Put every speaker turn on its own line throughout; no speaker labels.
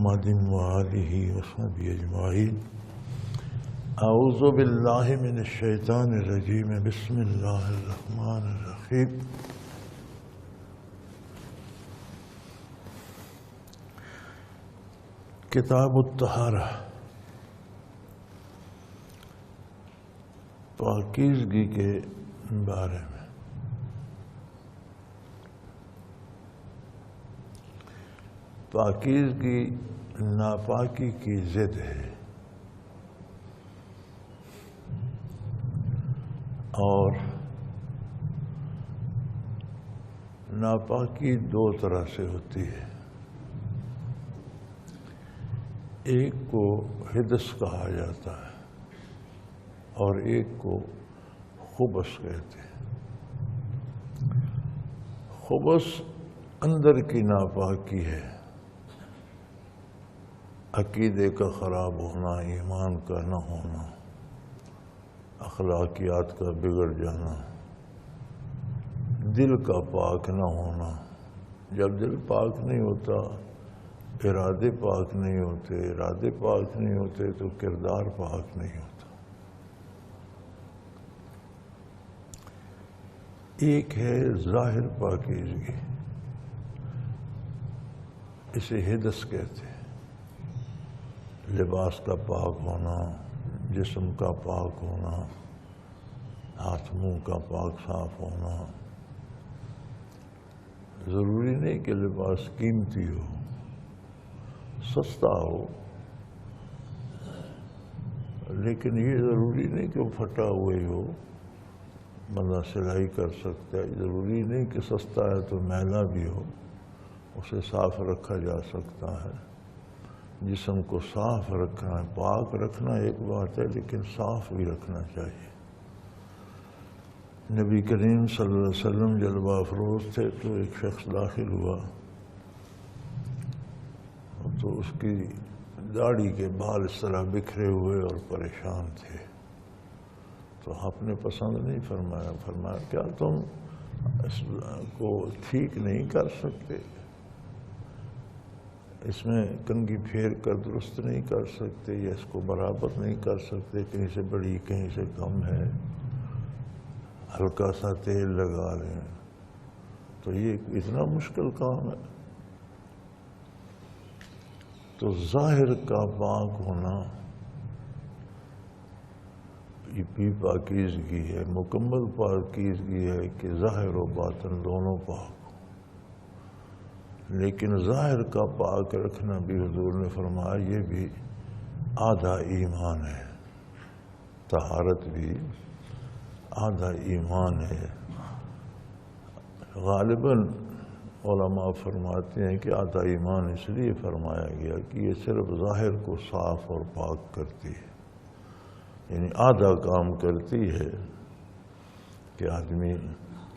محمد وآلہ وصحبہ اجمعین۔ اعوذ باللہ من الشیطان الرجیم، بسم اللہ الرحمن الرحیم۔ کتاب الطہارہ، پاکیزگی کے بارے میں۔ پاکیزگی ناپاکی کی ضد ہے، اور ناپاکی دو طرح سے ہوتی ہے۔ ایک کو حدث کہا جاتا ہے اور ایک کو خبث کہتے ہیں۔ خبث اندر کی ناپاکی ہے، عقیدے کا خراب ہونا، ایمان کا نہ ہونا، اخلاقیات کا بگڑ جانا، دل کا پاک نہ ہونا۔ جب دل پاک نہیں ہوتا، ارادے پاک نہیں ہوتے، ارادے پاک نہیں ہوتے تو کردار پاک نہیں ہوتا۔ ایک ہے ظاہر پاکیزگی، اسے حدث کہتے ہیں۔ لباس کا پاک ہونا، جسم کا پاک ہونا، ہاتھ منہ کا پاک صاف ہونا۔ ضروری نہیں کہ لباس قیمتی ہو، سستا ہو، لیکن یہ ضروری نہیں کہ وہ پھٹا ہوا ہی ہو، بندہ سلائی کر سکتا ہے۔ ضروری نہیں کہ سستا ہے تو میلا بھی ہو، اسے صاف رکھا جا سکتا ہے۔ جسم کو صاف رکھنا ہے، پاک رکھنا ایک بات ہے، لیکن صاف بھی رکھنا چاہیے۔ نبی کریم صلی اللہ علیہ وسلم جلوہ افروز تھے تو ایک شخص داخل ہوا تو اس کی داڑھی کے بال اس طرح بکھرے ہوئے اور پریشان تھے، تو آپ نے پسند نہیں فرمایا۔ فرمایا کیا تم اس کو ٹھیک نہیں کر سکتے؟ اس میں کنگھی پھیر کر درست نہیں کر سکتے، یا اس کو برابر نہیں کر سکتے؟ کہیں سے بڑی کہیں سے کم ہے، ہلکا سا تیل لگا لیں، تو یہ اتنا مشکل کام ہے؟ تو ظاہر کا پاک ہونا یہ بھی پاکیزگی ہے، مکمل پاکیزگی ہے کہ ظاہر و باطن دونوں پاک ہوں۔ لیکن ظاہر کا پاک رکھنا بھی حضور نے فرمایا یہ بھی آدھا ایمان ہے، طہارت بھی آدھا ایمان ہے۔ غالباً علماء فرماتے ہیں کہ آدھا ایمان اس لیے فرمایا گیا کہ یہ صرف ظاہر کو صاف اور پاک کرتی ہے، یعنی آدھا کام کرتی ہے کہ آدمی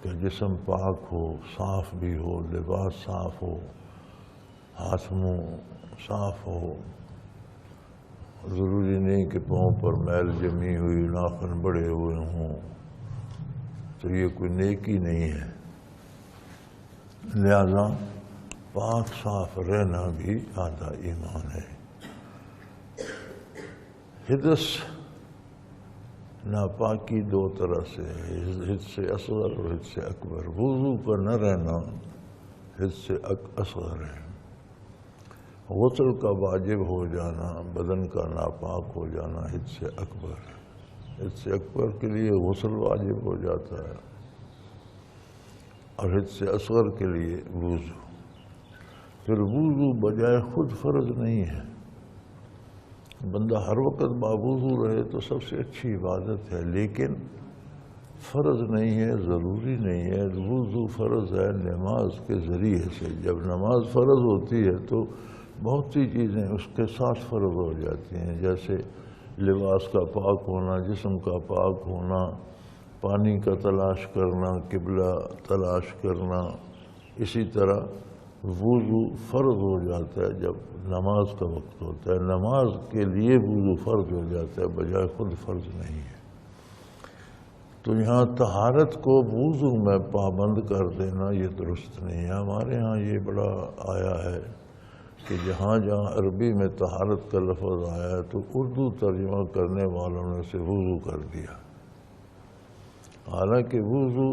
کا جسم پاک ہو، صاف بھی ہو، لباس صاف ہو، ہاتھ منہ صاف ہو۔ ضروری نہیں کہ پاؤں پر میل جمی ہوئی، ناخن بڑے ہوئے ہوں، تو یہ کوئی نیکی نہیں ہے۔ لہذا پاک صاف رہنا بھی آدھا ایمان ہے۔ حدث ناپاکی دو طرح سے ہے، حدث اصغر اور حدث اکبر۔ وضو کا نہ رہنا حدث اصغر ہے۔ غسل کا واجب ہو جانا، بدن کا ناپاک ہو جانا حدث اکبر ہے۔ حدث اکبر کے لیے غسل واجب ہو جاتا ہے، اور حدث اصغر کے لیے وضو۔ پھر وضو بجائے خود فرض نہیں ہے، بندہ ہر وقت باوضو رہے تو سب سے اچھی عبادت ہے، لیکن فرض نہیں ہے، ضروری نہیں ہے۔ وضو فرض ہے نماز کے ذریعے سے۔ جب نماز فرض ہوتی ہے تو بہت سی چیزیں اس کے ساتھ فرض ہو جاتی ہیں، جیسے لباس کا پاک ہونا، جسم کا پاک ہونا، پانی کا تلاش کرنا، قبلہ تلاش کرنا۔ اسی طرح وضو فرض ہو جاتا ہے جب نماز کا وقت ہوتا ہے، نماز کے لیے وضو فرض ہو جاتا ہے، بجائے خود فرض نہیں ہے۔ تو یہاں طہارت کو وضو میں پابند کر دینا یہ درست نہیں ہے۔ ہمارے ہاں یہ بڑا آیا ہے کہ جہاں جہاں عربی میں طہارت کا لفظ آیا تو اردو ترجمہ کرنے والوں نے اسے وضو کر دیا، حالانکہ وضو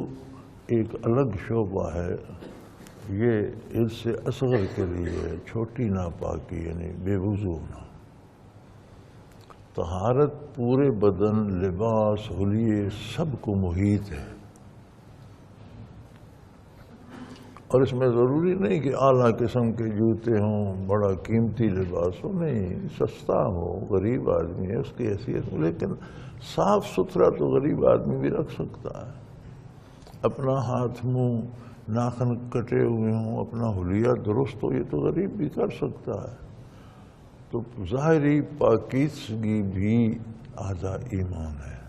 ایک الگ شعبہ ہے، یہ اس سے اصغر کے لیے ہے، چھوٹی ناپاکی یعنی بے وضو ہونا۔ طہارت پورے بدن، لباس، حلیے سب کو محیط ہے، اور اس میں ضروری نہیں کہ اعلیٰ قسم کے جوتے ہوں، بڑا قیمتی لباس ہو، نہیں، سستا ہو، غریب آدمی ہے اس کی حیثیت ہو، لیکن صاف ستھرا تو غریب آدمی بھی رکھ سکتا ہے، اپنا ہاتھ منہ ناخن کٹے ہوئے ہوں، اپنا حلیہ درست ہو، یہ تو غریب بھی کر سکتا ہے۔ تو ظاہری پاکیزگی بھی آدھا ایمان ہے۔